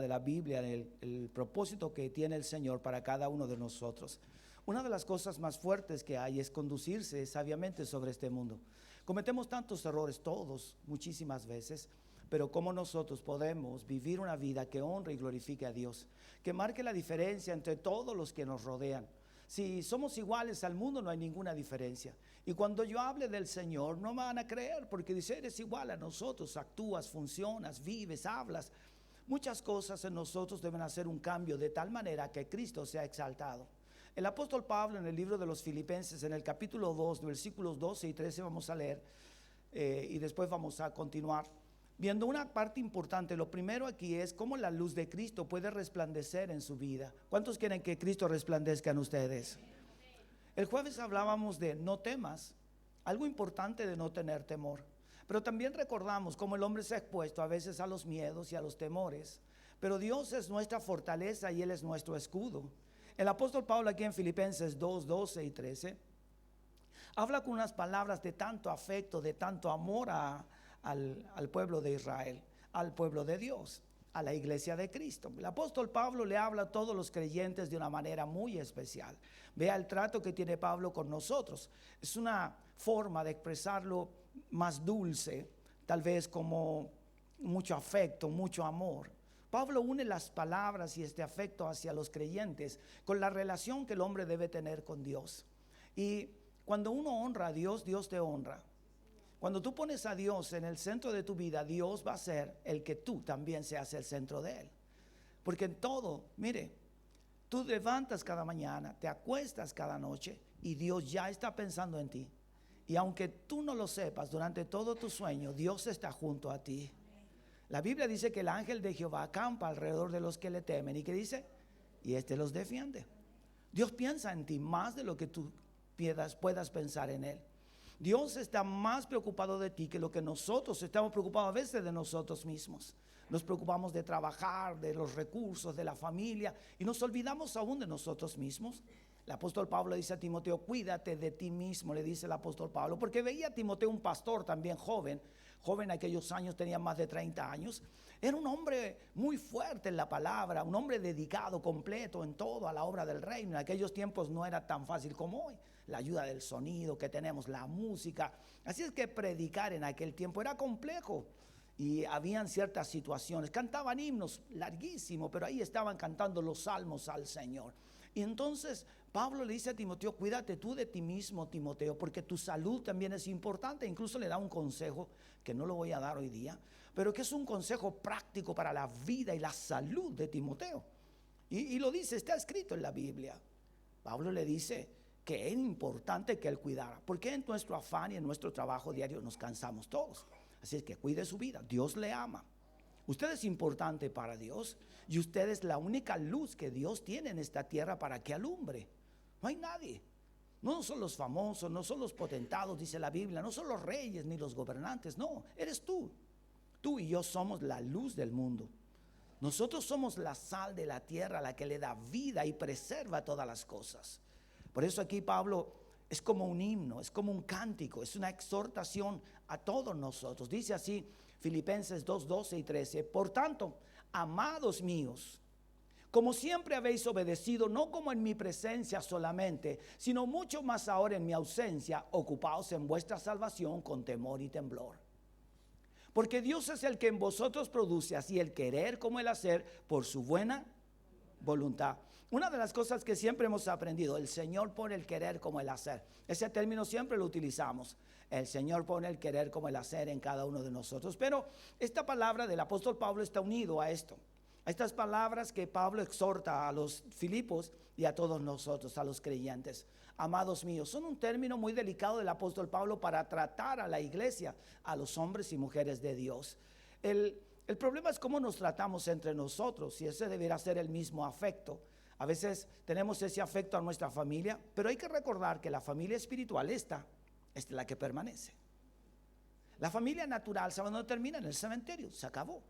de la Biblia, el propósito que tiene el Señor para cada uno de nosotros. Una de las cosas más fuertes que hay es conducirse sabiamente sobre este mundo. Cometemos tantos errores todos, muchísimas veces, pero cómo nosotros podemos vivir una vida que honre y glorifique a Dios, que marque la diferencia entre todos los que nos rodean. Si somos iguales al mundo, no hay ninguna diferencia. Y cuando yo hable del Señor, no me van a creer, porque dice, eres igual a nosotros, actúas, funcionas, vives, hablas. Muchas cosas en nosotros deben hacer un cambio de tal manera que Cristo sea exaltado. El apóstol Pablo, en el libro de los Filipenses, en el capítulo 2, versículos 12 y 13, vamos a leer y después vamos a continuar viendo una parte importante. Lo primero aquí es cómo la luz de Cristo puede resplandecer en su vida. ¿Cuántos quieren que Cristo resplandezca en ustedes? El jueves hablábamos de no temas, algo importante de no tener temor. Pero también recordamos cómo el hombre se ha expuesto a veces a los miedos y a los temores. Pero Dios es nuestra fortaleza y Él es nuestro escudo. El apóstol Pablo aquí en Filipenses 2, 12 y 13 habla con unas palabras de tanto afecto, de tanto amor al pueblo de Israel, al pueblo de Dios, a la iglesia de Cristo. El apóstol Pablo le habla a todos los creyentes de una manera muy especial. Vea el trato que tiene Pablo con nosotros. Es una forma de expresarlo más dulce, tal vez como mucho afecto, mucho amor. Pablo une las palabras y este afecto hacia los creyentes con la relación que el hombre debe tener con Dios. Y cuando uno honra a Dios, Dios te honra. Cuando tú pones a Dios en el centro de tu vida, Dios va a ser el que tú también seas el centro de Él. Porque en todo, mire, tú levantas cada mañana, te acuestas cada noche y Dios ya está pensando en ti. Y aunque tú no lo sepas, durante todo tu sueño, Dios está junto a ti. La Biblia dice que el ángel de Jehová acampa alrededor de los que le temen. ¿Y qué dice? Y este los defiende. Dios piensa en ti más de lo que tú puedas pensar en Él. Dios está más preocupado de ti que lo que nosotros estamos preocupados a veces de nosotros mismos. Nos preocupamos de trabajar, de los recursos, de la familia y nos olvidamos aún de nosotros mismos. El apóstol Pablo dice a Timoteo, cuídate de ti mismo, le dice el apóstol Pablo, porque veía a Timoteo un pastor también joven en aquellos años, tenía más de 30 años. Era un hombre muy fuerte en la palabra, un hombre dedicado completo en todo a la obra del reino. En aquellos tiempos no era tan fácil como hoy. La ayuda del sonido que tenemos, la música. Así es que predicar en aquel tiempo era complejo. Y habían ciertas situaciones, cantaban himnos larguísimos, pero ahí estaban cantando los salmos al Señor. Y entonces Pablo le dice a Timoteo, cuídate tú de ti mismo, Timoteo, porque tu salud también es importante. Incluso le da un consejo que no lo voy a dar hoy día, pero que es un consejo práctico para la vida y la salud de Timoteo. Y lo dice, está escrito en la Biblia. Pablo le dice que es importante que él cuidara, porque en nuestro afán y en nuestro trabajo diario nos cansamos todos. Así es que cuide su vida, Dios le ama. Usted es importante para Dios y usted es la única luz que Dios tiene en esta tierra para que alumbre. No hay nadie. No son los famosos, no son los potentados, dice la Biblia, no son los reyes ni los gobernantes, no, eres tú. Tú y yo somos la luz del mundo. Nosotros somos la sal de la tierra, la que le da vida y preserva todas las cosas. Por eso aquí Pablo es como un himno, es como un cántico, es una exhortación a todos nosotros. Dice así Filipenses 2, 12 y 13, por tanto, amados míos, como siempre habéis obedecido, no como en mi presencia solamente, sino mucho más ahora en mi ausencia, ocupaos en vuestra salvación con temor y temblor. Porque Dios es el que en vosotros produce así el querer como el hacer por su buena voluntad. Una de las cosas que siempre hemos aprendido, el Señor pone el querer como el hacer. Ese término siempre lo utilizamos. El Señor pone el querer como el hacer en cada uno de nosotros. Pero esta palabra del apóstol Pablo está unido a esto. A estas palabras que Pablo exhorta a los Filipos y a todos nosotros, a los creyentes. Amados míos, son un término muy delicado del apóstol Pablo para tratar a la iglesia, a los hombres y mujeres de Dios. El problema es cómo nos tratamos entre nosotros, y ese deberá ser el mismo afecto. A veces tenemos ese afecto a nuestra familia, pero hay que recordar que la familia espiritual esta es la que permanece. La familia natural, ¿saben dónde termina? En el cementerio, se acabó.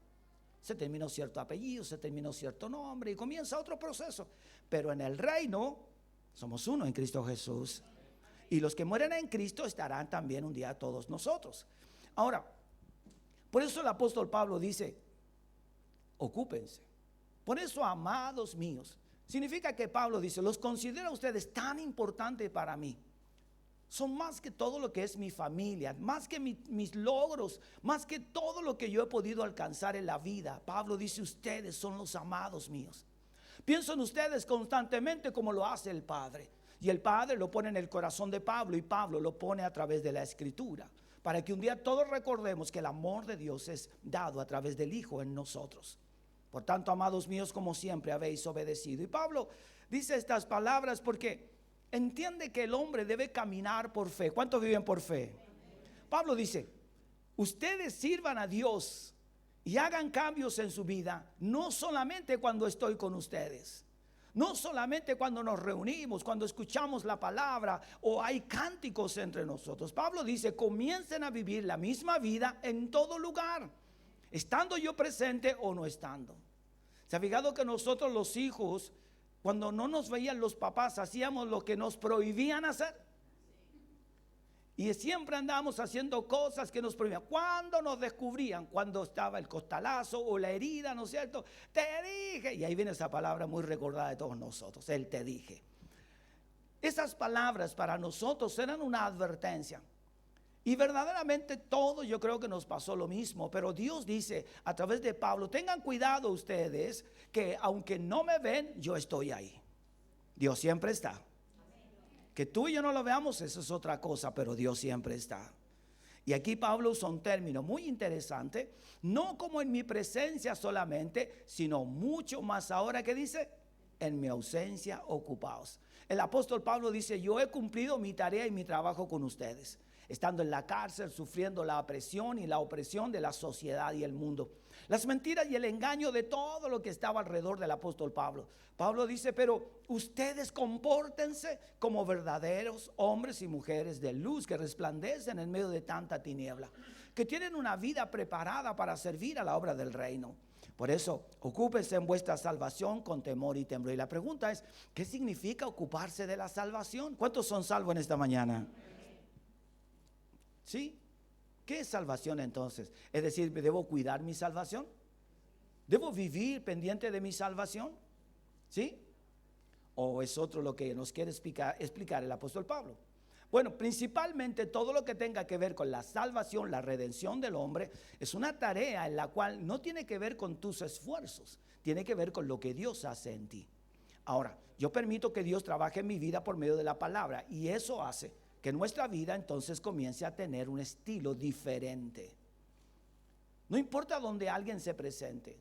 Se terminó cierto apellido, se terminó cierto nombre y comienza otro proceso. Pero en el reino somos uno en Cristo Jesús. Y los que mueren en Cristo estarán también un día todos nosotros. Ahora, por eso el apóstol Pablo dice, ocúpense. Por eso, amados míos, significa que Pablo dice, los considero a ustedes tan importantes para mí. Son más que todo lo que es mi familia, más que mis logros, más que todo lo que yo he podido alcanzar en la vida. Pablo dice, ustedes son los amados míos. Pienso en ustedes constantemente como lo hace el Padre. Y el Padre lo pone en el corazón de Pablo y Pablo lo pone a través de la Escritura. Para que un día todos recordemos que el amor de Dios es dado a través del Hijo en nosotros. Por tanto, amados míos, como siempre habéis obedecido. Y Pablo dice estas palabras porque entiende que el hombre debe caminar por fe. ¿Cuántos viven por fe? Pablo dice, ustedes sirvan a Dios y hagan cambios en su vida, no solamente cuando estoy con ustedes, no solamente cuando nos reunimos, cuando escuchamos la palabra o hay cánticos entre nosotros. Pablo dice, comiencen a vivir la misma vida en todo lugar, estando yo presente o no estando. ¿Se ha fijado que nosotros los hijos, cuando no nos veían los papás, hacíamos lo que nos prohibían hacer? Y siempre andábamos haciendo cosas que nos prohibían. Cuando nos descubrían, cuando estaba el costalazo o la herida, ¿no es cierto? Te dije. Y ahí viene esa palabra muy recordada de todos nosotros, el te dije. Esas palabras para nosotros eran una advertencia. Y verdaderamente todo yo creo que nos pasó lo mismo. Pero Dios dice a través de Pablo, tengan cuidado ustedes que aunque no me ven, yo estoy ahí. Dios siempre está. Que tú y yo no lo veamos, eso es otra cosa, pero Dios siempre está. Y aquí Pablo usa un término muy interesante, no como en mi presencia solamente, sino mucho más ahora, que dice, en mi ausencia ocupaos. El apóstol Pablo dice, yo he cumplido mi tarea y mi trabajo con ustedes, estando en la cárcel, sufriendo la presión y la opresión de la sociedad y el mundo, las mentiras y el engaño de todo lo que estaba alrededor del apóstol Pablo. Pablo dice, pero ustedes compórtense como verdaderos hombres y mujeres de luz que resplandecen en medio de tanta tiniebla, que tienen una vida preparada para servir a la obra del reino. Por eso, ocúpense en vuestra salvación con temor y temblor. Y la pregunta es, ¿qué significa ocuparse de la salvación? ¿Cuántos son salvos en esta mañana? ¿Sí? ¿Qué es salvación entonces? Es decir, ¿debo cuidar mi salvación? ¿Debo vivir pendiente de mi salvación? ¿Sí? ¿O es otro lo que nos quiere explicar el apóstol Pablo? Bueno, principalmente todo lo que tenga que ver con la salvación, la redención del hombre, es una tarea en la cual no tiene que ver con tus esfuerzos, tiene que ver con lo que Dios hace en ti. Ahora, yo permito que Dios trabaje en mi vida por medio de la palabra, y eso hace que nuestra vida entonces comience a tener un estilo diferente. No importa dónde alguien se presente.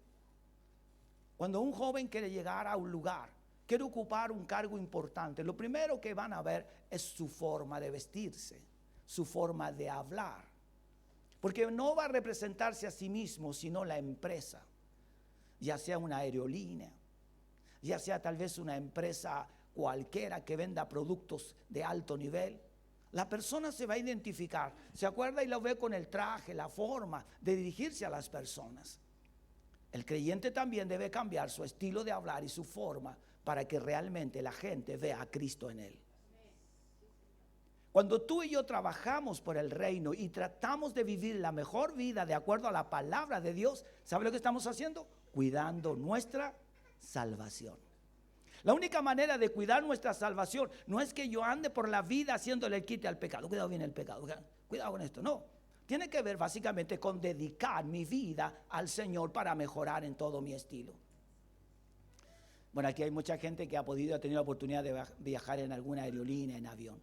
Cuando un joven quiere llegar a un lugar, quiere ocupar un cargo importante, lo primero que van a ver es su forma de vestirse, su forma de hablar. Porque no va a representarse a sí mismo, sino la empresa, ya sea una aerolínea, ya sea tal vez una empresa cualquiera que venda productos de alto nivel. La persona se va a identificar, se acuerda y lo ve con el traje, la forma de dirigirse a las personas. El creyente también debe cambiar su estilo de hablar y su forma para que realmente la gente vea a Cristo en él. Cuando tú y yo trabajamos por el reino y tratamos de vivir la mejor vida de acuerdo a la palabra de Dios, ¿sabe lo que estamos haciendo? Cuidando nuestra salvación. La única manera de cuidar nuestra salvación no es que yo ande por la vida haciéndole el quite al pecado. Cuidado bien el pecado, cuidado con esto. No, tiene que ver básicamente con dedicar mi vida al Señor para mejorar en todo mi estilo. Bueno, aquí hay mucha gente que ha tenido la oportunidad de viajar en alguna aerolínea, en avión.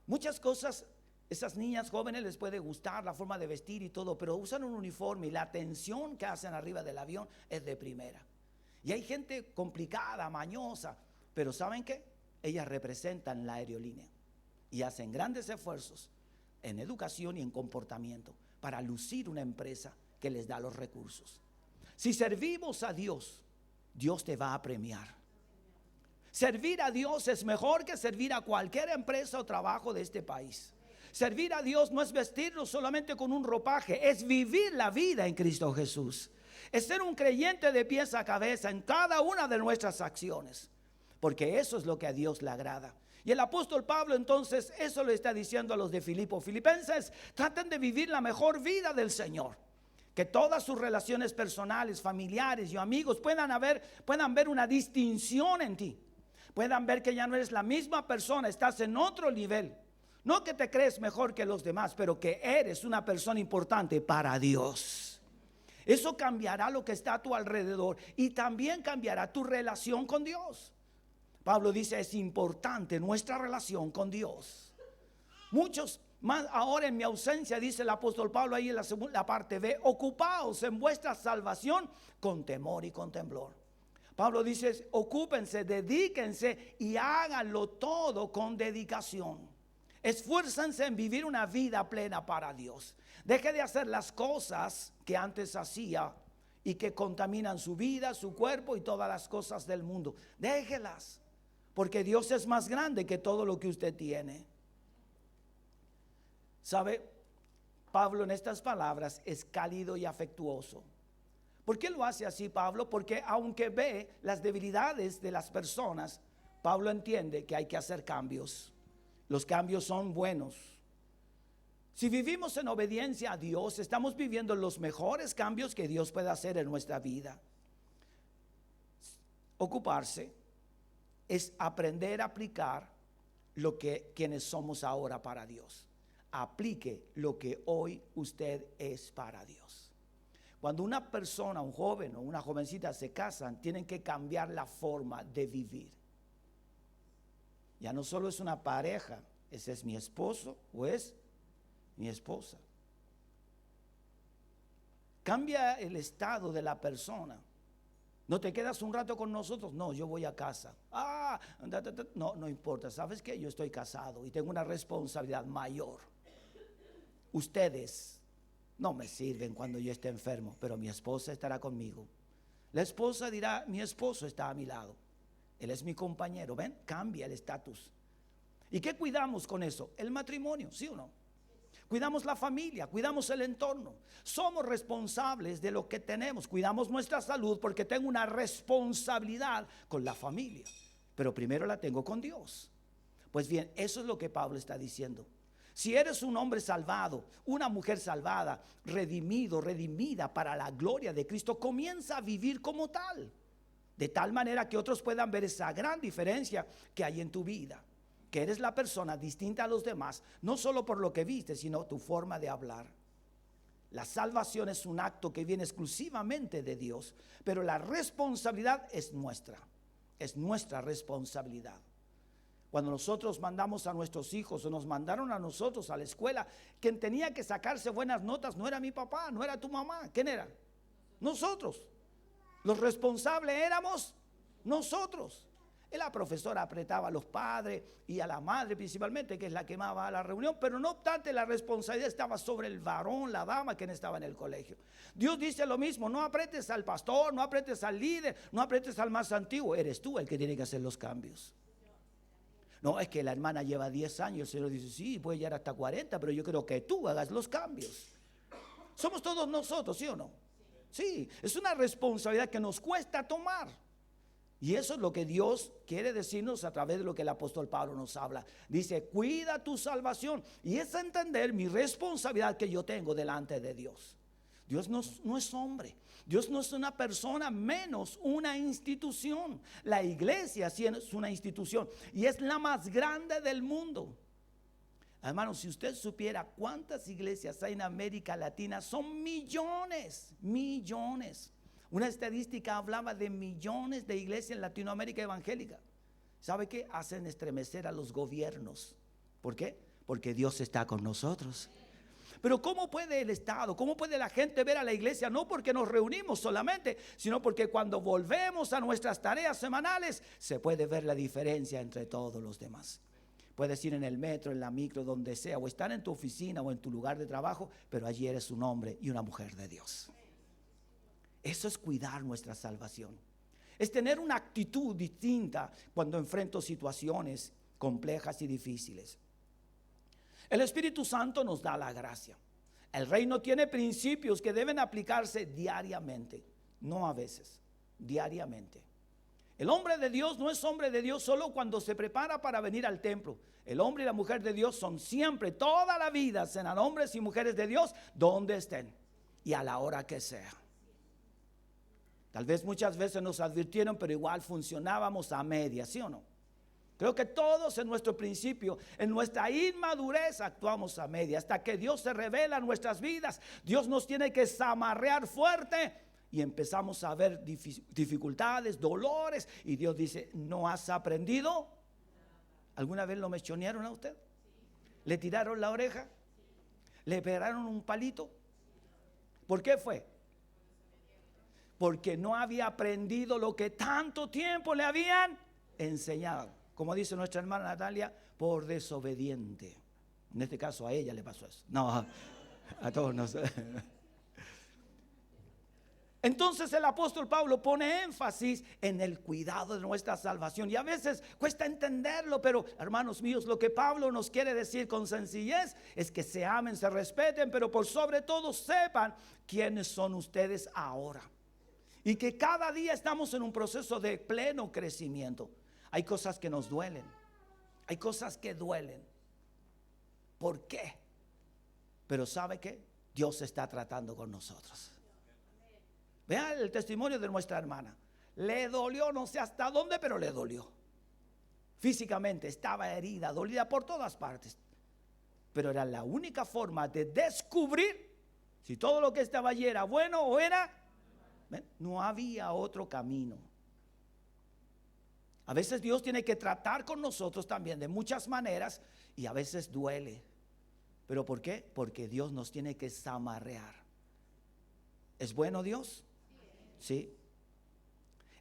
Muchas cosas, esas niñas jóvenes les puede gustar la forma de vestir y todo, pero usan un uniforme y la atención que hacen arriba del avión es de primera. Y hay gente complicada, mañosa, pero ¿saben qué? Ellas representan la aerolínea y hacen grandes esfuerzos en educación y en comportamiento para lucir una empresa que les da los recursos. Si servimos a Dios, Dios te va a premiar. Servir a Dios es mejor que servir a cualquier empresa o trabajo de este país. Servir a Dios no es vestirnos solamente con un ropaje, es vivir la vida en Cristo Jesús. Es ser un creyente de pies a cabeza en cada una de nuestras acciones, porque eso es lo que a Dios le agrada. Y el apóstol Pablo entonces eso le está diciendo a los de Filipenses, traten de vivir la mejor vida del Señor. Que todas sus relaciones personales, familiares y amigos puedan ver una distinción en ti. Puedan ver que ya no eres la misma persona, estás en otro nivel. No que te crees mejor que los demás, pero que eres una persona importante para Dios. Eso cambiará lo que está a tu alrededor y también cambiará tu relación con Dios. Pablo dice, es importante nuestra relación con Dios. Muchos más ahora en mi ausencia, dice el apóstol Pablo ahí en la parte B, ocupaos en vuestra salvación con temor y con temblor. Pablo dice, ocúpense, dedíquense y háganlo todo con dedicación. Esfuércense en vivir una vida plena para Dios. Deje de hacer las cosas que antes hacía y que contaminan su vida, su cuerpo y todas las cosas del mundo. Déjelas, porque Dios es más grande que todo lo que usted tiene. ¿Sabe? Pablo en estas palabras es cálido y afectuoso. ¿Por qué lo hace así Pablo? Porque aunque ve las debilidades de las personas, Pablo entiende que hay que hacer cambios. Los cambios son buenos. Si vivimos en obediencia a Dios, estamos viviendo los mejores cambios que Dios puede hacer en nuestra vida. Ocuparse es aprender a aplicar lo que quienes somos ahora para Dios. Aplique lo que hoy usted es para Dios. Cuando una persona, un joven o una jovencita se casan, tienen que cambiar la forma de vivir. Ya no solo es una pareja, ese es mi esposo o es mi esposa. Cambia el estado de la persona. No te quedas un rato con nosotros, no, yo voy a casa. No importa, ¿sabes qué? Yo estoy casado y tengo una responsabilidad mayor. Ustedes no me sirven cuando yo esté enfermo, pero mi esposa estará conmigo. La esposa dirá, mi esposo está a mi lado. Él es mi compañero. ¿Ven? Cambia el estatus. ¿Y qué cuidamos con eso? El matrimonio, ¿sí o no? Cuidamos la familia, cuidamos el entorno. Somos responsables de lo que tenemos. Cuidamos nuestra salud porque tengo una responsabilidad con la familia. Pero primero la tengo con Dios. Pues bien, eso es lo que Pablo está diciendo. Si eres un hombre salvado, una mujer salvada, redimido, redimida para la gloria de Cristo, comienza a vivir como tal. De tal manera que otros puedan ver esa gran diferencia que hay en tu vida. Que eres la persona distinta a los demás, no solo por lo que viste, sino tu forma de hablar. La salvación es un acto que viene exclusivamente de Dios, pero la responsabilidad es nuestra responsabilidad. Cuando nosotros mandamos a nuestros hijos o nos mandaron a nosotros a la escuela, quien tenía que sacarse buenas notas no era mi papá, no era tu mamá. ¿Quién era? Nosotros. Los responsables éramos nosotros. Y la profesora apretaba a los padres y a la madre principalmente, que es la que más va a la reunión, pero no obstante la responsabilidad estaba sobre el varón, la dama, quien estaba en el colegio. Dios dice lo mismo, no apretes al pastor, no apretes al líder, no apretes al más antiguo, eres tú el que tiene que hacer los cambios. No, es que la hermana lleva 10 años, el Señor dice, sí, puede llegar hasta 40, pero yo creo que tú hagas los cambios. Somos todos nosotros, ¿sí o no? Sí, es una responsabilidad que nos cuesta tomar. Y eso es lo que Dios quiere decirnos a través de lo que el apóstol Pablo nos habla. Dice, cuida tu salvación. Y es entender mi responsabilidad que yo tengo delante de Dios. Dios no es hombre. Dios no es una persona, menos una institución. La iglesia sí es una institución y es la más grande del mundo. Hermano, si usted supiera cuántas iglesias hay en América Latina, son millones. Una estadística hablaba de millones de iglesias en Latinoamérica evangélica. ¿Sabe qué? Hacen estremecer a los gobiernos. ¿Por qué? Porque Dios está con nosotros. Pero ¿cómo puede el Estado, cómo puede la gente ver a la iglesia? No porque nos reunimos solamente, sino porque cuando volvemos a nuestras tareas semanales, se puede ver la diferencia entre todos los demás. Puedes ir en el metro, en la micro, donde sea, o estar en tu oficina o en tu lugar de trabajo, pero allí eres un hombre y una mujer de Dios. Eso es cuidar nuestra salvación. Es tener una actitud distinta cuando enfrento situaciones complejas y difíciles. El Espíritu Santo nos da la gracia. El reino tiene principios que deben aplicarse diariamente, no a veces, diariamente. El hombre de Dios no es hombre de Dios solo cuando se prepara para venir al templo. El hombre y la mujer de Dios son siempre, toda la vida, serán hombres y mujeres de Dios donde estén. y a la hora que sea. Tal vez muchas veces nos advirtieron, pero igual funcionábamos a medias, ¿sí o no? Creo que todos en nuestro principio, en nuestra inmadurez, actuamos a medias. Hasta que Dios se revela en nuestras vidas, Dios nos tiene que zamarrear fuerte y empezamos a ver dificultades, dolores. Y Dios dice, ¿no has aprendido? ¿Alguna vez lo mechonearon a usted? ¿Le tiraron la oreja? ¿Le pegaron un palito? ¿Por qué fue? Porque no había aprendido lo que tanto tiempo le habían enseñado. Como dice nuestra hermana Natalia, por desobediente. En este caso a ella le pasó eso. No, a todos nos. Entonces el apóstol Pablo pone énfasis en el cuidado de nuestra salvación. Y a veces cuesta entenderlo, pero hermanos míos, lo que Pablo nos quiere decir con sencillez es que se amen, se respeten, pero por sobre todo sepan quiénes son ustedes ahora. Y que cada día estamos en un proceso de pleno crecimiento. Hay cosas que nos duelen. Hay cosas que duelen. ¿Por qué? Pero ¿sabe qué? Dios está tratando con nosotros. Vean el testimonio de nuestra hermana. Le dolió, no sé hasta dónde, pero le dolió. Físicamente estaba herida, dolida por todas partes. Pero era la única forma de descubrir si todo lo que estaba allí era bueno o era. No había otro camino. A veces Dios tiene que tratar con nosotros también de muchas maneras y a veces duele. ¿Pero por qué? Porque Dios nos tiene que zamarrear. ¿Es bueno Dios? Sí.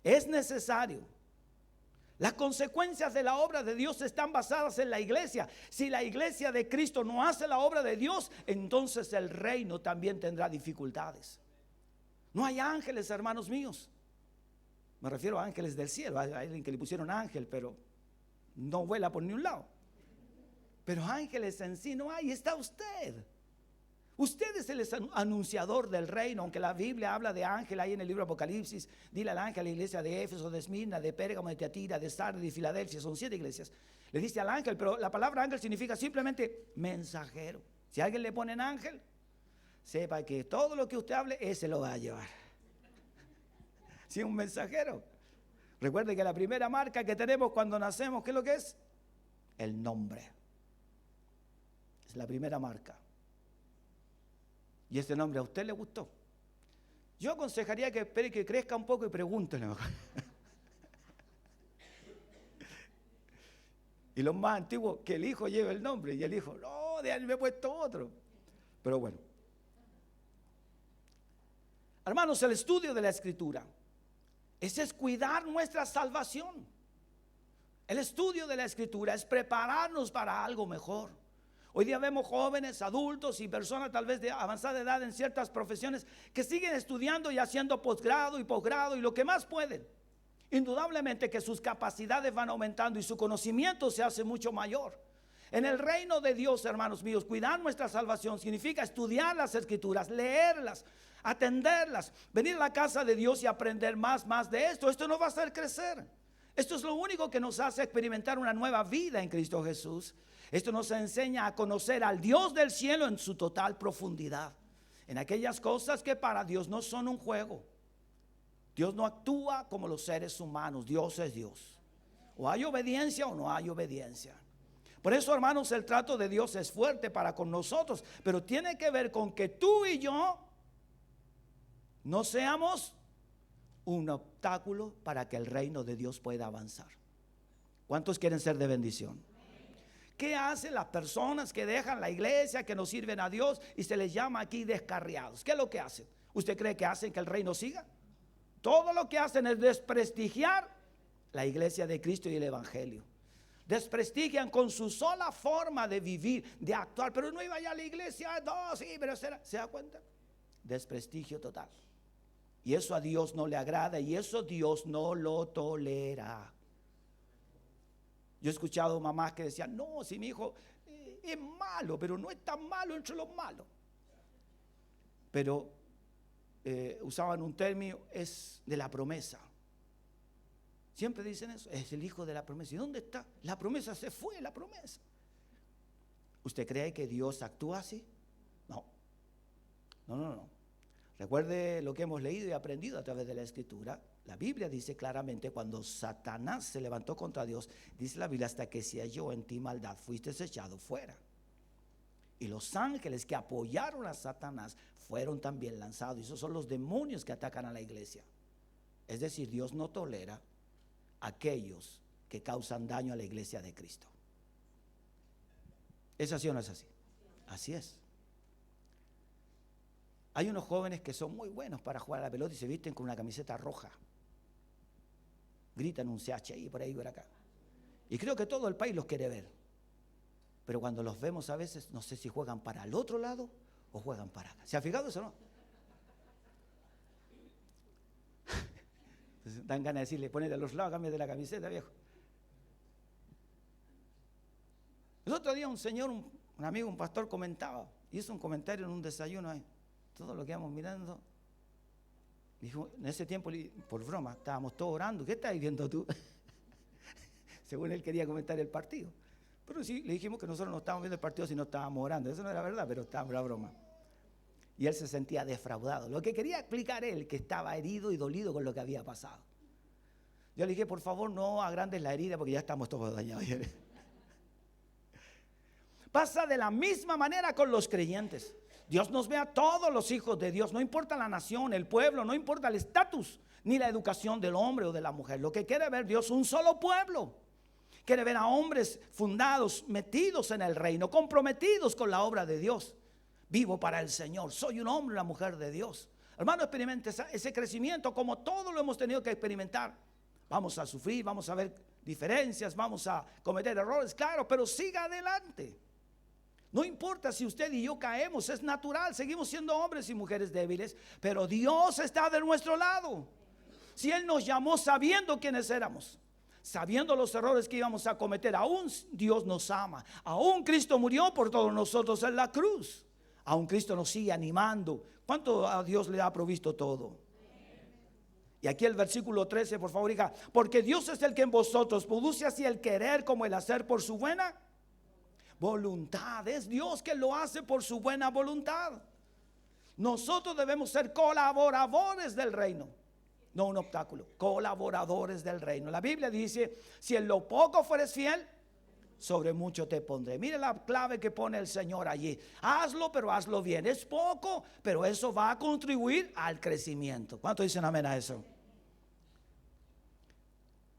Es necesario. Las consecuencias de la obra de Dios están basadas en la iglesia. Si la iglesia de Cristo no hace la obra de Dios, entonces el reino también tendrá dificultades. No hay ángeles, hermanos míos. Me refiero a ángeles del cielo. Hay alguien que le pusieron ángel, pero no vuela por ni un lado. Pero ángeles en sí no hay, está usted. Usted es el anunciador del reino, aunque la Biblia habla de ángel ahí en el libro de Apocalipsis. Dile al ángel a la iglesia de Éfeso, de Esmirna, de Pérgamo, de Tiatira, de Sardis, de Filadelfia. Son 7 iglesias. Le dice al ángel, pero la palabra ángel significa simplemente mensajero. Si a alguien le ponen ángel, sepa que todo lo que usted hable, ese lo va a llevar. Si es un mensajero. Recuerde que la primera marca que tenemos cuando nacemos, ¿qué es lo que es? El nombre. Es la primera marca. Y ese nombre a usted le gustó. Yo aconsejaría que espere que crezca un poco y pregúntele. Y los más antiguos, que el hijo lleve el nombre. Y el hijo, no, de ahí me he puesto otro. Pero bueno. Hermanos, el estudio de la Escritura, ese es cuidar nuestra salvación. El estudio de la Escritura es prepararnos para algo mejor. Hoy día vemos jóvenes, adultos y personas tal vez de avanzada edad en ciertas profesiones que siguen estudiando y haciendo posgrado y lo que más pueden. Indudablemente que sus capacidades van aumentando y su conocimiento se hace mucho mayor. En el reino de Dios, hermanos míos, cuidar nuestra salvación significa estudiar las Escrituras, leerlas, atenderlas, venir a la casa de Dios y aprender más de esto. Esto nos va a hacer crecer. Esto es lo único que nos hace experimentar una nueva vida en Cristo Jesús. Esto nos enseña a conocer al Dios del cielo en su total profundidad, en aquellas cosas que para Dios no son un juego. Dios no actúa como los seres humanos. Dios es Dios. O hay obediencia o no hay obediencia. Por eso, hermanos, el trato de Dios es fuerte para con nosotros, pero tiene que ver con que tú y yo no seamos un obstáculo para que el reino de Dios pueda avanzar. ¿Cuántos quieren ser de bendición? ¿Qué hacen las personas que dejan la iglesia, que no sirven a Dios y se les llama aquí descarriados? ¿Qué es lo que hacen? ¿Usted cree que hacen que el reino siga? Todo lo que hacen es desprestigiar la iglesia de Cristo y el evangelio. Desprestigian con su sola forma de vivir, de actuar. Pero no iba ya a la iglesia, no, sí, pero ¿se da cuenta? Desprestigio total. Y eso a Dios no le agrada y eso Dios no lo tolera. Yo he escuchado mamás que decían, no, si mi hijo es malo, pero no es tan malo entre los malos. Pero usaban un término, es de la promesa. Siempre dicen eso, es el hijo de la promesa. ¿Y dónde está? La promesa se fue, la promesa. ¿Usted cree que Dios actúa así? No. Recuerde lo que hemos leído y aprendido a través de la Escritura. La Biblia dice claramente, cuando Satanás se levantó contra Dios, dice la Biblia, hasta que se halló en ti maldad, fuiste echado fuera. Y los ángeles que apoyaron a Satanás fueron también lanzados. Y esos son los demonios que atacan a la iglesia. Es decir, Dios no tolera a aquellos que causan daño a la iglesia de Cristo. ¿Es así o no es así? Así es. Hay unos jóvenes que son muy buenos para jugar a la pelota y se visten con una camiseta roja. Gritan un CHI por ahí y por acá. Y creo que todo el país los quiere ver. Pero cuando los vemos a veces, no sé si juegan para el otro lado o juegan para acá. ¿Se ha fijado eso o no? Entonces, dan ganas de decirle, ponete a los lados, cambia de la camiseta, viejo. El otro día un señor, un amigo, un pastor comentaba, hizo un comentario en un desayuno ahí. Todo lo que íbamos mirando. Dijo, en ese tiempo, por broma, estábamos todos orando. ¿Qué estás viendo tú? Según él quería comentar el partido. Pero sí, le dijimos que nosotros no estábamos viendo el partido, sino estábamos orando. Eso no era verdad, pero estábamos en la broma. Y él se sentía defraudado. Lo que quería explicar él, que estaba herido y dolido con lo que había pasado. Yo le dije, por favor, no agrandes la herida porque ya estamos todos dañados. Pasa de la misma manera con los creyentes. Dios nos ve a todos los hijos de Dios, no importa la nación, el pueblo, no importa el estatus, ni la educación del hombre o de la mujer. Lo que quiere ver Dios, un solo pueblo. Quiere ver a hombres fundados, metidos en el reino, comprometidos con la obra de Dios. Vivo para el Señor, soy un hombre, una mujer de Dios. Hermano, experimente ese crecimiento como todos lo hemos tenido que experimentar. Vamos a sufrir, vamos a ver diferencias, vamos a cometer errores, claro, pero siga adelante. No importa si usted y yo caemos, es natural, seguimos siendo hombres y mujeres débiles, pero Dios está de nuestro lado. Si Él nos llamó sabiendo quiénes éramos, sabiendo los errores que íbamos a cometer, aún Dios nos ama, aún Cristo murió por todos nosotros en la cruz, aún Cristo nos sigue animando. ¿Cuánto a Dios le ha provisto todo? Y aquí el versículo 13, por favor, hija, porque Dios es el que en vosotros produce así el querer como el hacer por su buena voluntad. Es Dios que lo hace por su buena voluntad. Nosotros debemos ser colaboradores del reino, no un obstáculo, colaboradores del reino. La Biblia dice, si en lo poco fueres fiel, sobre mucho te pondré. Mire la clave que pone el Señor allí. Hazlo, pero hazlo bien. Es poco, pero eso va a contribuir al crecimiento. ¿Cuánto dicen amén a eso?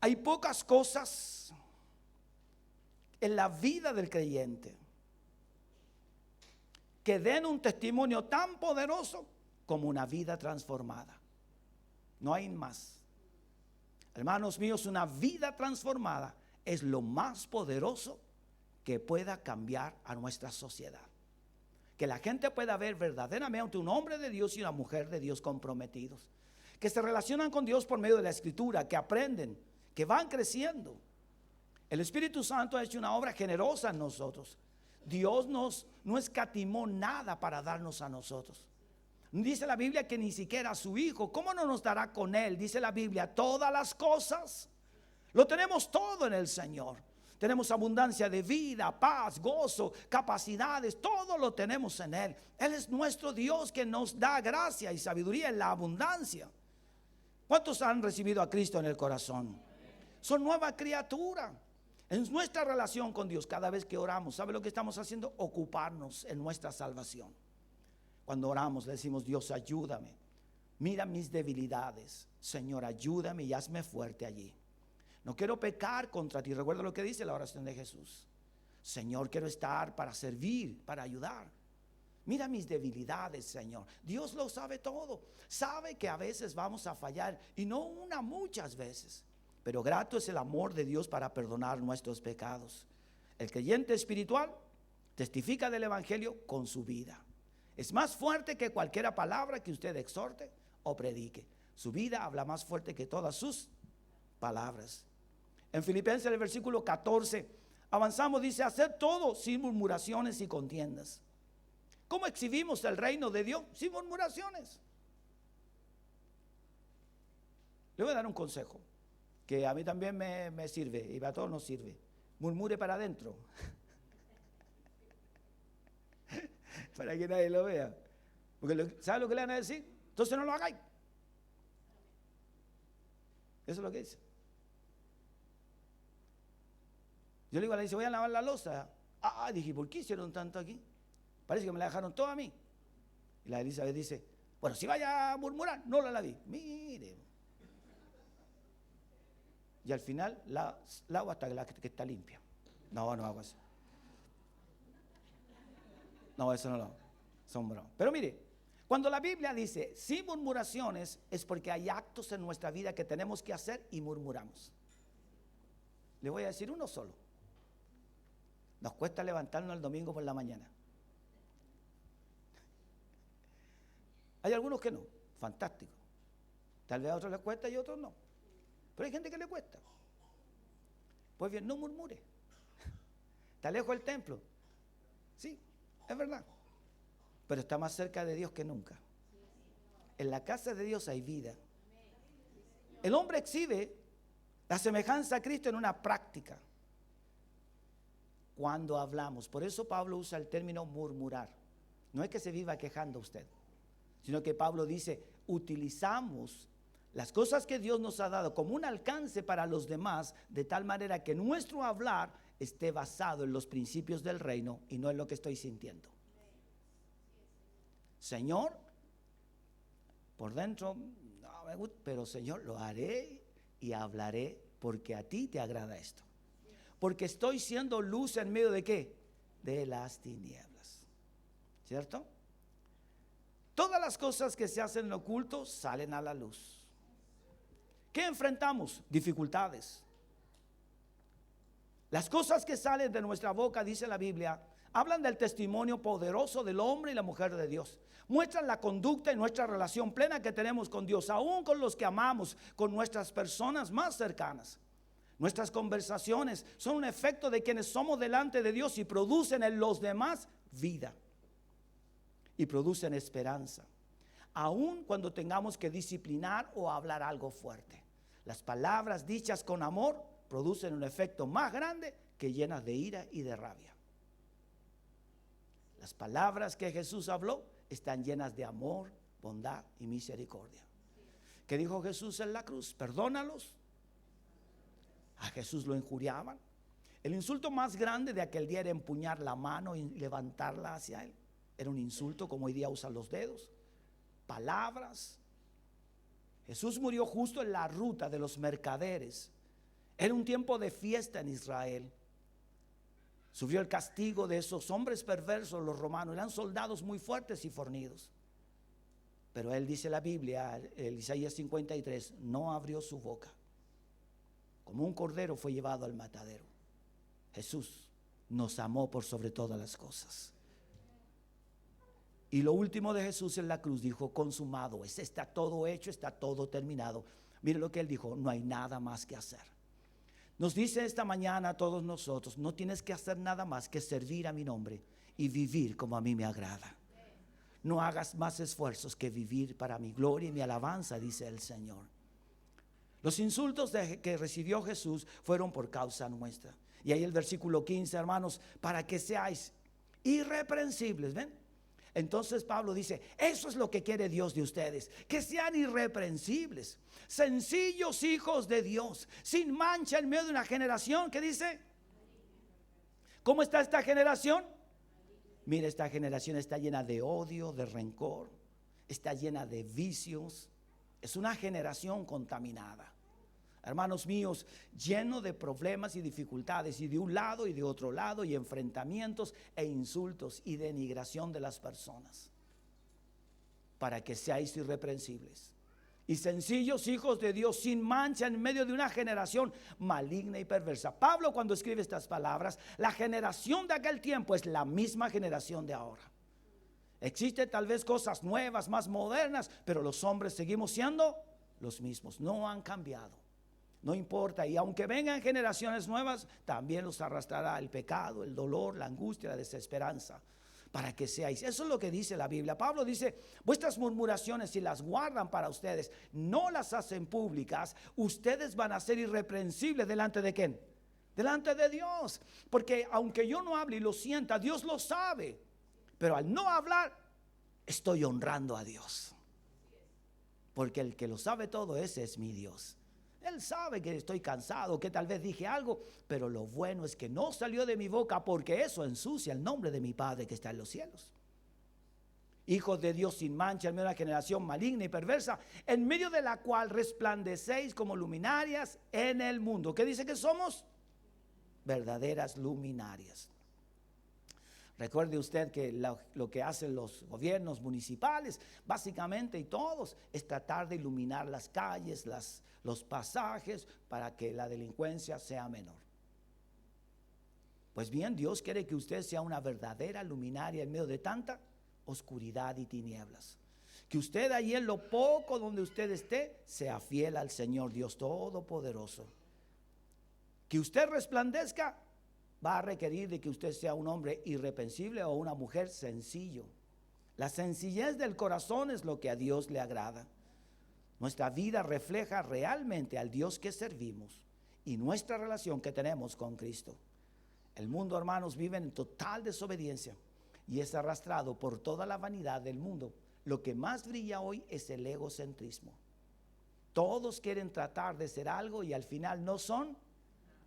Hay pocas cosas en la vida del creyente que den un testimonio tan poderoso como una vida transformada. No hay más. Hermanos míos, una vida transformada es lo más poderoso que pueda cambiar a nuestra sociedad. Que la gente pueda ver verdaderamente un hombre de Dios y una mujer de Dios comprometidos, que se relacionan con Dios por medio de la Escritura, que aprenden, que van creciendo. El Espíritu Santo ha hecho una obra generosa en nosotros. Dios no escatimó nada para darnos a nosotros. Dice la Biblia que ni siquiera a su Hijo. ¿Cómo no nos dará con Él? Dice la Biblia, todas las cosas. Lo tenemos todo en el Señor. Tenemos abundancia de vida, paz, gozo, capacidades. Todo lo tenemos en Él. Él es nuestro Dios que nos da gracia y sabiduría en la abundancia. ¿Cuántos han recibido a Cristo en el corazón? Son nueva criatura. En nuestra relación con Dios, cada vez que oramos, ¿sabe lo que estamos haciendo? Ocuparnos en nuestra salvación. Cuando oramos le decimos, Dios, ayúdame. Mira mis debilidades. Señor, ayúdame y hazme fuerte allí. No quiero pecar contra ti. Recuerda lo que dice la oración de Jesús. Señor, quiero estar para servir, para ayudar. Mira mis debilidades, Señor. Dios lo sabe todo. Sabe que a veces vamos a fallar y no una, muchas veces. Pero grato es el amor de Dios para perdonar nuestros pecados. El creyente espiritual testifica del Evangelio con su vida. Es más fuerte que cualquier palabra que usted exhorte o predique. Su vida habla más fuerte que todas sus palabras. En Filipenses, el versículo 14, avanzamos, dice, hacer todo sin murmuraciones y contiendas. ¿Cómo exhibimos el reino de Dios? Sin murmuraciones. Le voy a dar un consejo que a mí también me sirve y a todos nos sirve. Murmure para adentro. Para que nadie lo vea. Porque ¿sabe lo que le van a decir? Entonces no lo hagáis. Eso es lo que dice. Yo le digo a la dice, voy a lavar la loza. Dije, ¿por qué hicieron tanto aquí? Parece que me la dejaron toda a mí. Y la Elizabeth dice, bueno, si vaya a murmurar, no la laví. Mire. Y al final la lavo hasta que está limpia. No hago eso. No, eso no lo hago. Son bromas. Pero mire, cuando la Biblia dice sin murmuraciones, es porque hay actos en nuestra vida que tenemos que hacer y murmuramos. Le voy a decir uno solo. Nos cuesta levantarnos el domingo por la mañana. Hay algunos que no, fantástico. Tal vez a otros les cuesta y a otros no. Pero hay gente que le cuesta. Pues bien, no murmure. Está lejos del templo. Sí, es verdad. Pero está más cerca de Dios que nunca. En la casa de Dios hay vida. El hombre exhibe la semejanza a Cristo en una práctica. Cuando hablamos. Por eso Pablo usa el término murmurar. No es que se viva quejando usted, sino que Pablo dice, utilizamos las cosas que Dios nos ha dado como un alcance para los demás, de tal manera que nuestro hablar esté basado en los principios del reino y no en lo que estoy sintiendo. Señor, por dentro no me gusta, pero Señor, lo haré y hablaré porque a ti te agrada esto. Porque estoy siendo luz en medio de ¿qué? De las tinieblas. ¿Cierto? Todas las cosas que se hacen en oculto salen a la luz. ¿Qué enfrentamos? Dificultades. Las cosas que salen de nuestra boca, dice la Biblia, hablan del testimonio poderoso del hombre y la mujer de Dios. Muestran la conducta y nuestra relación plena que tenemos con Dios, aún con los que amamos, con nuestras personas más cercanas. Nuestras conversaciones son un efecto de quienes somos delante de Dios y producen en los demás vida. Y producen esperanza. Aún cuando tengamos que disciplinar o hablar algo fuerte. Las palabras dichas con amor producen un efecto más grande que llenas de ira y de rabia. Las palabras que Jesús habló están llenas de amor, bondad y misericordia. ¿Qué dijo Jesús en la cruz? Perdónalos. A Jesús lo injuriaban. El insulto más grande de aquel día era empuñar la mano y levantarla hacia él. Era un insulto como hoy día usan los dedos. Palabras. Jesús murió justo en la ruta de los mercaderes. Era un tiempo de fiesta en Israel. Sufrió el castigo de esos hombres perversos, los romanos. Eran soldados muy fuertes y fornidos. Pero él dice la Biblia, el Isaías 53, no abrió su boca. Como un cordero fue llevado al matadero. Jesús nos amó por sobre todas las cosas. Y lo último de Jesús en la cruz dijo, consumado es, está todo hecho, está todo terminado. Mire lo que él dijo, no hay nada más que hacer. Nos dice esta mañana a todos nosotros, no tienes que hacer nada más que servir a mi nombre y vivir como a mí me agrada. No hagas más esfuerzos que vivir para mi gloria y mi alabanza, dice el Señor. Los insultos que recibió Jesús fueron por causa nuestra. Y ahí el versículo 15, hermanos, para que seáis irreprensibles, ¿ven? Entonces Pablo dice, eso es lo que quiere Dios de ustedes, que sean irreprensibles, sencillos hijos de Dios, sin mancha en medio de una generación que dice, ¿cómo está esta generación? Mira, esta generación está llena de odio, de rencor, está llena de vicios, es una generación contaminada. Hermanos míos, lleno de problemas y dificultades, y de un lado y de otro lado, y enfrentamientos e insultos y denigración de las personas, para que seáis irreprensibles y sencillos hijos de Dios, sin mancha en medio de una generación maligna y perversa. Pablo, cuando escribe estas palabras, la generación de aquel tiempo es la misma generación de ahora. Existen tal vez cosas nuevas, más modernas, pero los hombres seguimos siendo los mismos, no han cambiado. No importa, y aunque vengan generaciones nuevas, también los arrastrará el pecado, el dolor, la angustia, la desesperanza, para que seáis. Eso es lo que dice la Biblia. Pablo dice, vuestras murmuraciones, si las guardan para ustedes, no las hacen públicas, ustedes van a ser irreprensibles delante de ¿quién? Delante de Dios. Porque aunque yo no hable y lo sienta, Dios lo sabe. Pero al no hablar, estoy honrando a Dios. porque el que lo sabe todo, ese es mi Dios. Él sabe que estoy cansado, que tal vez dije algo, pero lo bueno es que no salió de mi boca, porque eso ensucia el nombre de mi Padre que está en los cielos. Hijos de Dios sin mancha en medio de una generación maligna y perversa, en medio de la cual resplandecéis como luminarias en el mundo. ¿Qué dice que somos? Verdaderas luminarias. Recuerde usted que lo que hacen los gobiernos municipales, básicamente, y todos, es tratar de iluminar las calles, los pasajes, para que la delincuencia sea menor. Pues bien, Dios quiere que usted sea una verdadera luminaria en medio de tanta oscuridad y tinieblas. Que usted allí en lo poco donde usted esté, sea fiel al Señor Dios Todopoderoso. Que usted resplandezca va a requerir de que usted sea un hombre irreprensible o una mujer sencillo. La sencillez del corazón es lo que a Dios le agrada. Nuestra vida refleja realmente al Dios que servimos y nuestra relación que tenemos con Cristo. El mundo, hermanos, vive en total desobediencia y es arrastrado por toda la vanidad del mundo. Lo que más brilla hoy es el egocentrismo. Todos quieren tratar de ser algo y al final no son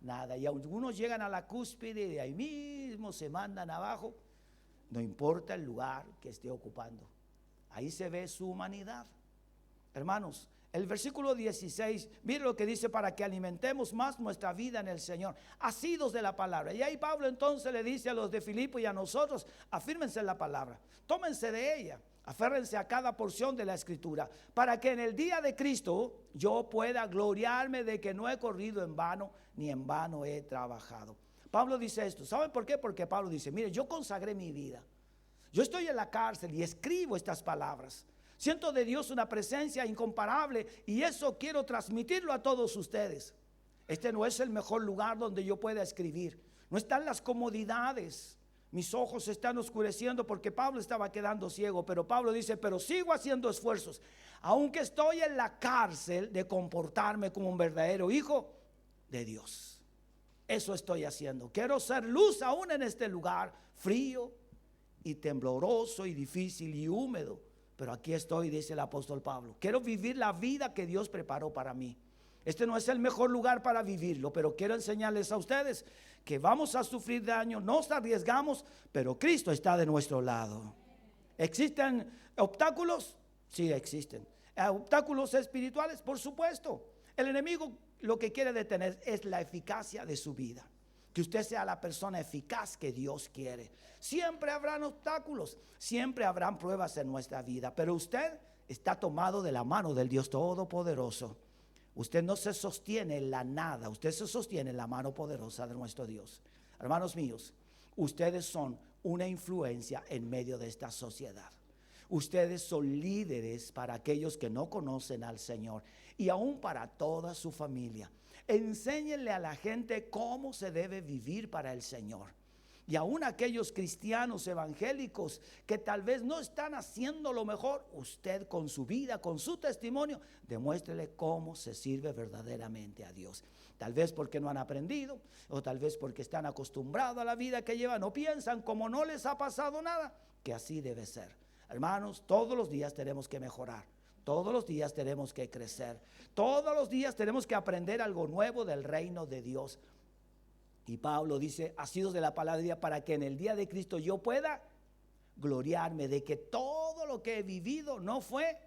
nada. Y algunos llegan a la cúspide y de ahí mismo se mandan abajo. No importa el lugar que esté ocupando. Ahí se ve su humanidad. Hermanos, el versículo 16, mire lo que dice: para que alimentemos más nuestra vida en el Señor, asidos de la palabra. Y ahí Pablo entonces le dice a los de Filipo y a nosotros: afírmense en la palabra, tómense de ella, aférrense a cada porción de la Escritura, para que en el día de Cristo yo pueda gloriarme de que no he corrido en vano, ni en vano he trabajado. Pablo dice esto. ¿Saben por qué? Porque Pablo dice: mire, yo consagré mi vida, yo estoy en la cárcel y escribo estas palabras. Siento de Dios una presencia incomparable y eso quiero transmitirlo a todos ustedes. Este no es el mejor lugar donde yo pueda escribir. No están las comodidades. Mis ojos se están oscureciendo porque Pablo estaba quedando ciego. Pero Pablo dice: pero sigo haciendo esfuerzos, aunque estoy en la cárcel, de comportarme como un verdadero hijo de Dios. Eso estoy haciendo. Quiero ser luz aún en este lugar frío y tembloroso y difícil y húmedo. Pero aquí estoy, dice el apóstol Pablo. Quiero vivir la vida que Dios preparó para mí. Este no es el mejor lugar para vivirlo, pero quiero enseñarles a ustedes que vamos a sufrir daño, nos arriesgamos, pero Cristo está de nuestro lado. ¿Existen obstáculos? Sí, existen. ¿Obstáculos espirituales? Por supuesto. El enemigo lo que quiere detener es la eficacia de su vida. Que usted sea la persona eficaz que Dios quiere. Siempre habrán obstáculos, siempre habrán pruebas en nuestra vida, pero usted está tomado de la mano del Dios Todopoderoso. Usted no se sostiene en la nada, usted se sostiene en la mano poderosa de nuestro Dios. Hermanos míos, ustedes son una influencia en medio de esta sociedad. Ustedes son líderes para aquellos que no conocen al Señor y aún para toda su familia. Enséñenle a la gente cómo se debe vivir para el Señor. Y aún aquellos cristianos evangélicos que tal vez no están haciendo lo mejor, usted con su vida, con su testimonio, demuéstrele cómo se sirve verdaderamente a Dios. Tal vez porque no han aprendido, o tal vez porque están acostumbrados a la vida que llevan, o piensan, como no les ha pasado nada, que así debe ser. Hermanos, todos los días tenemos que mejorar. Todos los días tenemos que crecer. Todos los días tenemos que aprender algo nuevo del reino de Dios. Y Pablo dice: asidos de la palabra de Dios, para que en el día de Cristo yo pueda gloriarme de que todo lo que he vivido no fue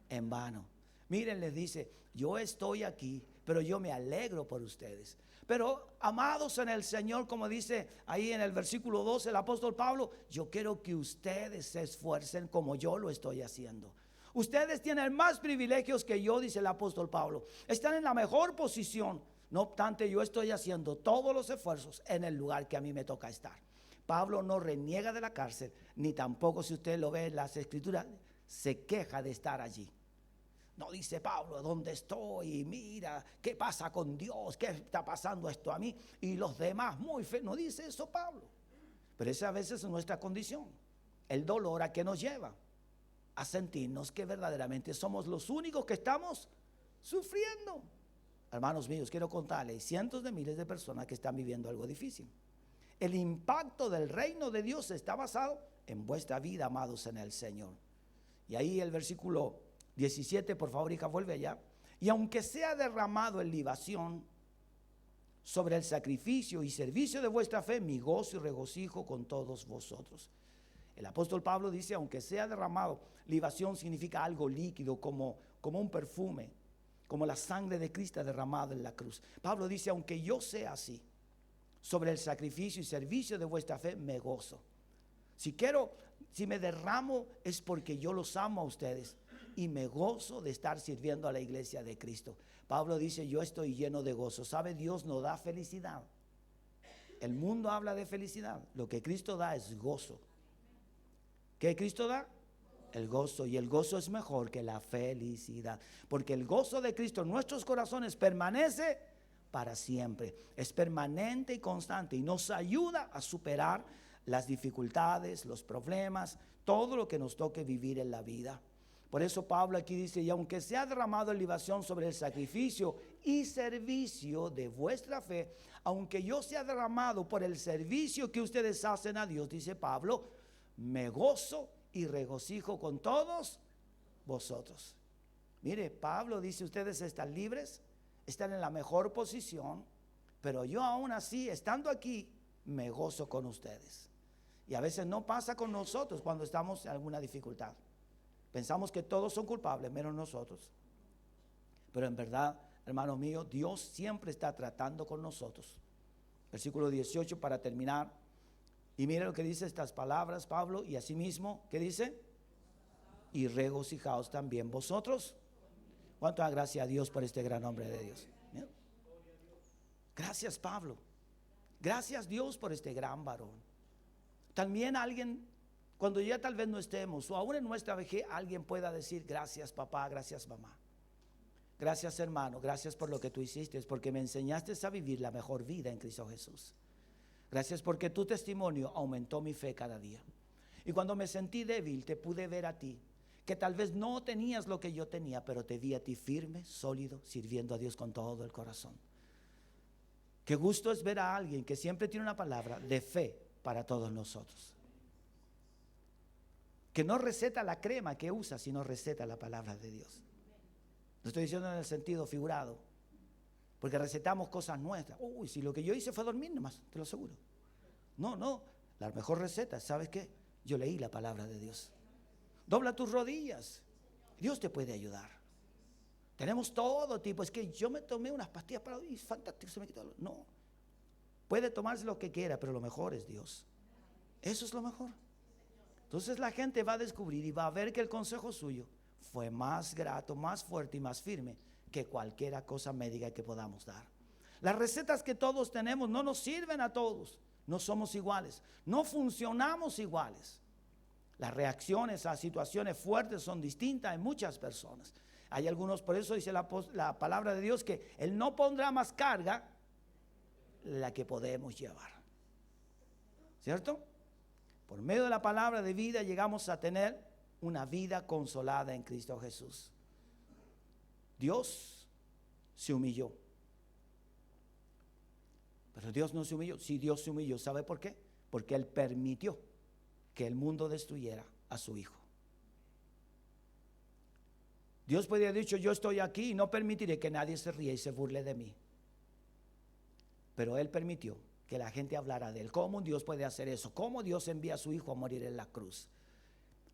en vano. Miren, les dice: yo estoy aquí, pero yo me alegro por ustedes. Pero amados en el Señor, como dice ahí en el versículo 12 el apóstol Pablo, yo quiero que ustedes se esfuercen como yo lo estoy haciendo. Ustedes tienen más privilegios que yo, dice el apóstol Pablo. Están en la mejor posición. No obstante, yo estoy haciendo todos los esfuerzos en el lugar que a mí me toca estar. Pablo no reniega de la cárcel, ni tampoco, si usted lo ve en las escrituras, se queja de estar allí. No dice Pablo: ¿dónde estoy? Mira, ¿qué pasa con Dios? ¿Qué está pasando esto a mí? Y los demás muy feos. No dice eso Pablo. Pero esa a veces es nuestra condición. El dolor a que nos lleva a sentirnos que verdaderamente somos los únicos que estamos sufriendo. Hermanos míos, quiero contarles cientos de miles de personas que están viviendo algo difícil. El impacto del reino de Dios está basado en vuestra vida, amados en el Señor. Y ahí el versículo 17, por favor, hija, vuelve allá. Y aunque sea derramado en libación sobre el sacrificio y servicio de vuestra fe, mi gozo y regocijo con todos vosotros. El apóstol Pablo dice, aunque sea derramado, libación significa algo líquido, como un perfume, como la sangre de Cristo derramada en la cruz. Pablo dice, aunque yo sea así, sobre el sacrificio y servicio de vuestra fe, me gozo. Si me derramo es porque yo los amo a ustedes y me gozo de estar sirviendo a la iglesia de Cristo. Pablo dice, yo estoy lleno de gozo. ¿Sabe? Dios no da felicidad. El mundo habla de felicidad. Lo que Cristo da es gozo. ¿Qué Cristo da? El gozo. Y el gozo es mejor que la felicidad. Porque el gozo de Cristo en nuestros corazones permanece para siempre. Es permanente y constante y nos ayuda a superar las dificultades, los problemas, todo lo que nos toque vivir en la vida. Por eso Pablo aquí dice, y aunque sea derramado en libación sobre el sacrificio y servicio de vuestra fe, aunque yo sea derramado por el servicio que ustedes hacen a Dios, dice Pablo, me gozo y regocijo con todos vosotros. Mire, Pablo dice, ustedes están libres, están en la mejor posición, pero yo aún así, estando aquí, me gozo con ustedes. Y a veces no pasa con nosotros cuando estamos en alguna dificultad. Pensamos que todos son culpables, menos nosotros. Pero en verdad, hermano mío, Dios siempre está tratando con nosotros. Versículo 18 para terminar. Y mire lo que dice estas palabras, Pablo, y asimismo, ¿qué dice? Y regocijaos también vosotros. ¿Cuánto da gracias a Dios por este gran hombre de Dios? ¿Bien? Gracias, Pablo. Gracias, Dios, por este gran varón. También alguien, cuando ya tal vez no estemos, o aún en nuestra vejez, alguien pueda decir, gracias papá, gracias mamá. Gracias hermano, gracias por lo que tú hiciste, porque me enseñaste a vivir la mejor vida en Cristo Jesús. Gracias porque tu testimonio aumentó mi fe cada día. Y cuando me sentí débil, te pude ver a ti, que tal vez no tenías lo que yo tenía, pero te vi a ti firme, sólido, sirviendo a Dios con todo el corazón. Qué gusto es ver a alguien que siempre tiene una palabra de fe para todos nosotros. Que no receta la crema que usa, sino receta la palabra de Dios. No estoy diciendo en el sentido figurado, porque recetamos cosas nuestras. Uy, si lo que yo hice fue dormir nomás, te lo aseguro. No, la mejor receta, ¿sabes qué? Yo leí la palabra de Dios. Dobla tus rodillas, Dios te puede ayudar. Tenemos todo tipo, es que yo me tomé unas pastillas para hoy, fantástico, se me quitó. No, puede tomarse lo que quiera, pero lo mejor es Dios. Eso es lo mejor. Entonces la gente va a descubrir y va a ver que el consejo suyo fue más grato, más fuerte y más firme que cualquier cosa médica que podamos dar. Las recetas que todos tenemos no nos sirven a todos. No somos iguales, no funcionamos iguales. Las reacciones a situaciones fuertes son distintas en muchas personas. Hay algunos, por eso dice la palabra de Dios, que Él no pondrá más carga la que podemos llevar. ¿Cierto? Por medio de la palabra de vida llegamos a tener una vida consolada en Cristo Jesús. Dios se humilló. Pero Dios no se humilló. Sí, Dios se humilló. ¿Sabe por qué? Porque Él permitió que el mundo destruyera a su Hijo. Dios podría haber dicho, yo estoy aquí y no permitiré que nadie se ría y se burle de mí. Pero Él permitió que la gente hablara de Él. ¿Cómo Dios puede hacer eso? ¿Cómo Dios envía a su Hijo a morir en la cruz?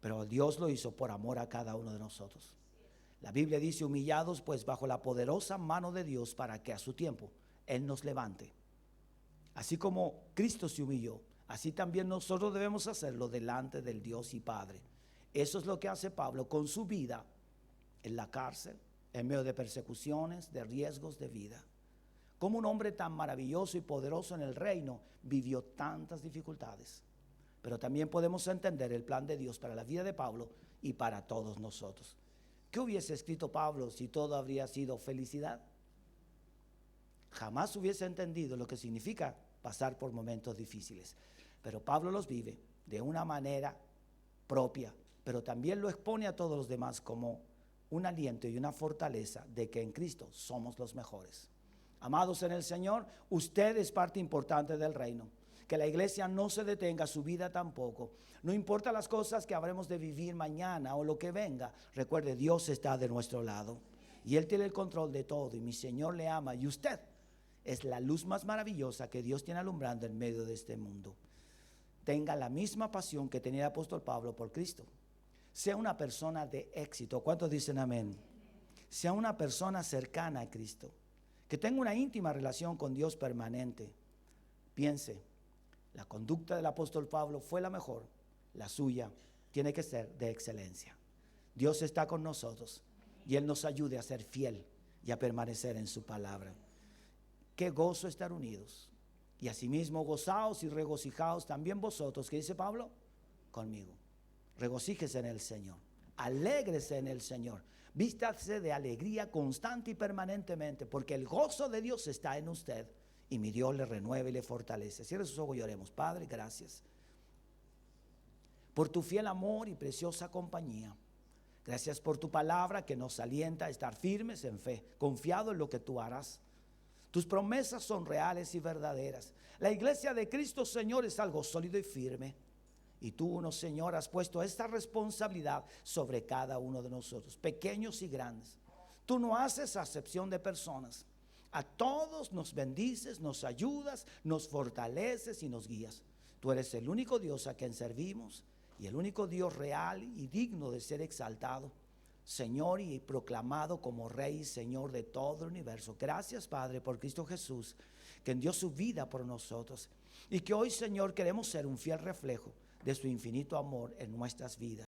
Pero Dios lo hizo por amor a cada uno de nosotros. La Biblia dice, humillados pues bajo la poderosa mano de Dios para que a su tiempo Él nos levante. Así como Cristo se humilló, así también nosotros debemos hacerlo delante del Dios y Padre. Eso es lo que hace Pablo con su vida en la cárcel, en medio de persecuciones, de riesgos de vida. Como un hombre tan maravilloso y poderoso en el reino vivió tantas dificultades. Pero también podemos entender el plan de Dios para la vida de Pablo y para todos nosotros. ¿Qué hubiese escrito Pablo si todo habría sido felicidad? Jamás hubiese entendido lo que significa pasar por momentos difíciles. Pero Pablo los vive de una manera propia, pero también lo expone a todos los demás como un aliento y una fortaleza de que en Cristo somos los mejores. Amados en el Señor, usted es parte importante del reino. que la iglesia no se detenga, su vida tampoco. No importa las cosas que habremos de vivir mañana o lo que venga, recuerde, Dios está de nuestro lado y Él tiene el control de todo, y mi Señor le ama, y usted es la luz más maravillosa que Dios tiene alumbrando en medio de este mundo. Tenga la misma pasión que tenía el apóstol Pablo por Cristo. Sea una persona de éxito. ¿Cuántos dicen amén? Sea una persona cercana a Cristo, que tenga una íntima relación con Dios permanente. Piense, la conducta del apóstol Pablo fue la mejor, la suya tiene que ser de excelencia. Dios está con nosotros y Él nos ayude a ser fiel y a permanecer en su palabra. Qué gozo estar unidos. Y asimismo gozaos y regocijaos también vosotros. ¿Qué dice Pablo? Conmigo. Regocíjese en el Señor. Alégrese en el Señor. Vístase de alegría constante y permanentemente, porque el gozo de Dios está en usted. Y mi Dios le renueva y le fortalece. Cierre sus ojos y oremos. Padre, gracias por tu fiel amor y preciosa compañía. Gracias por tu palabra que nos alienta a estar firmes en fe, confiado en lo que tú harás. Tus promesas son reales y verdaderas. La iglesia de Cristo, Señor, es algo sólido y firme. Y tú, Señor, has puesto esta responsabilidad sobre cada uno de nosotros, pequeños y grandes. Tú no haces acepción de personas. A todos nos bendices, nos ayudas, nos fortaleces y nos guías. Tú eres el único Dios a quien servimos y el único Dios real y digno de ser exaltado, Señor, y proclamado como Rey y Señor de todo el universo. Gracias, Padre, por Cristo Jesús, que dio su vida por nosotros, y que hoy, Señor, queremos ser un fiel reflejo de su infinito amor en nuestras vidas.